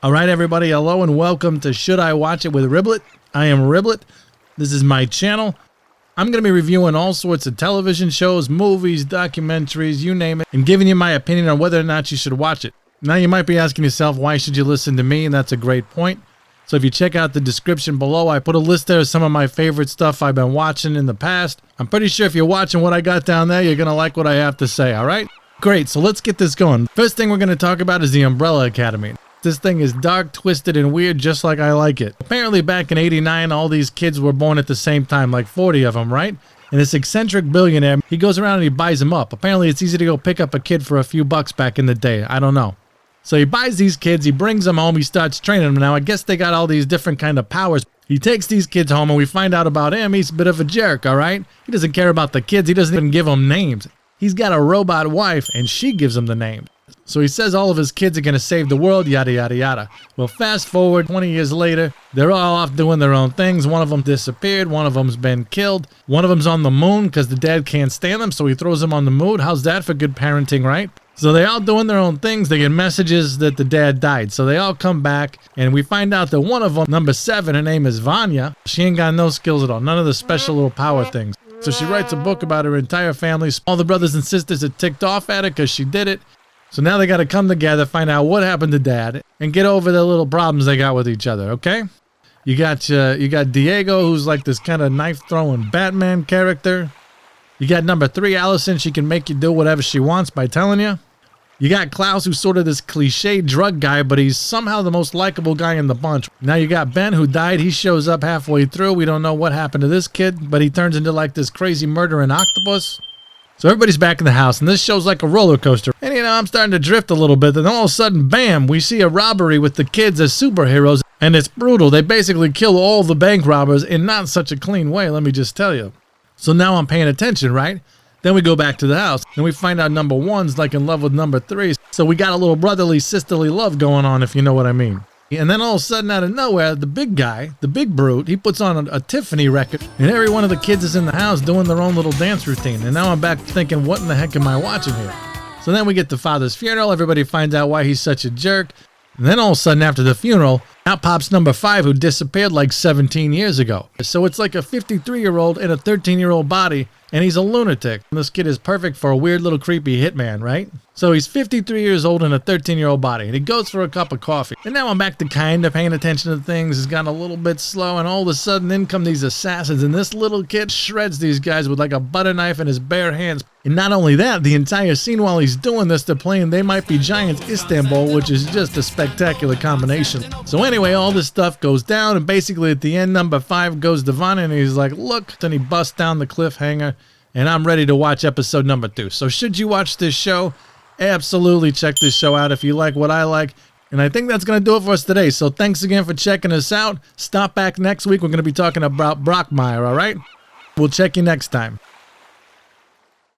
All right, everybody, hello and welcome to Should I Watch It with Riblet? I am Riblet. This is my channel. I'm going to be reviewing all sorts of television shows, movies, documentaries, you name it, and giving you my opinion on whether or not you should watch it. Now, you might be asking yourself, why should you listen to me? And that's a great point. So if you check out the description below, I put a list there of some of my favorite stuff I've been watching in the past. I'm pretty sure if you're watching what I got down there, you're going to like what I have to say, all right? Great, so let's get this going. First thing we're going to talk about is the Umbrella Academy. This thing is dark, twisted, and weird, just like I like it. Apparently back in '89, all these kids were born at the same time, like 40 of them, right? And this eccentric billionaire, he goes around and he buys them up. Apparently it's easy to go pick up a kid for a few bucks back in the day. I don't know. So he buys these kids, he brings them home, he starts training them. Now, I guess they got all these different kind of powers. He takes these kids home, and we find out about him. He's a bit of a jerk, all right? He doesn't care about the kids. He doesn't even give them names. He's got a robot wife, and she gives him the name. So he says all of his kids are going to save the world, yada, yada, yada. Well, fast forward 20 years later, they're all off doing their own things. One of them disappeared. One of them's been killed. One of them's on the moon because the dad can't stand them, so he throws them on the moon. How's that for good parenting, right? So they all doing their own things. They get messages that the dad died. So they all come back, and we find out that one of them, number 7, her name is Vanya. She ain't got no skills at all. None of the special little power things. So she writes a book about her entire family. All the brothers and sisters are ticked off at her because she did it. So now they got to come together, find out what happened to Dad, and get over the little problems they got with each other, okay? You got Diego, who's like this kind of knife-throwing Batman character. You got number 3, Allison. She can make you do whatever she wants by telling you. You got Klaus, who's sort of this cliche drug guy, but he's somehow the most likable guy in the bunch. Now you got Ben, who died. He shows up halfway through. We don't know what happened to this kid, but he turns into like this crazy murdering octopus. So everybody's back in the house, and this show's like a roller coaster. And, you know, I'm starting to drift a little bit. Then all of a sudden, bam, we see a robbery with the kids as superheroes, and it's brutal. They basically kill all the bank robbers in not such a clean way, let me just tell you. So now I'm paying attention, right? Then we go back to the house, and we find out number 1's like in love with number 3. So we got a little brotherly, sisterly love going on, if you know what I mean. And then all of a sudden, out of nowhere, the big guy, the big brute, he puts on a Tiffany record, and every one of the kids is in the house doing their own little dance routine. And now I'm back thinking, what in the heck am I watching here? So then we get to Father's funeral. Everybody finds out why he's such a jerk. And then all of a sudden, after the funeral, out pops number 5, who disappeared like 17 years ago. So it's like a 53-year-old in a 13-year-old body, and he's a lunatic. And this kid is perfect for a weird little creepy hitman, right? So he's 53 years old in a 13-year-old body, and he goes for a cup of coffee. And now I'm back to kind of paying attention to things. It's gotten a little bit slow, and all of a sudden in come these assassins, and this little kid shreds these guys with like a butter knife in his bare hands. And not only that, the entire scene while he's doing this, they're playing They Might Be Giants Istanbul, which is just a spectacular combination. So anyway, all this stuff goes down, and basically at the end, number 5 goes to Vanya, and he's like, look, then he busts down the cliffhanger, and I'm ready to watch episode number 2. So should you watch this show? Absolutely check this show out if you like what I like. And I think that's going to do it for us today. So thanks again for checking us out. Stop back next week. We're going to be talking about Brockmire, all right? We'll check you next time.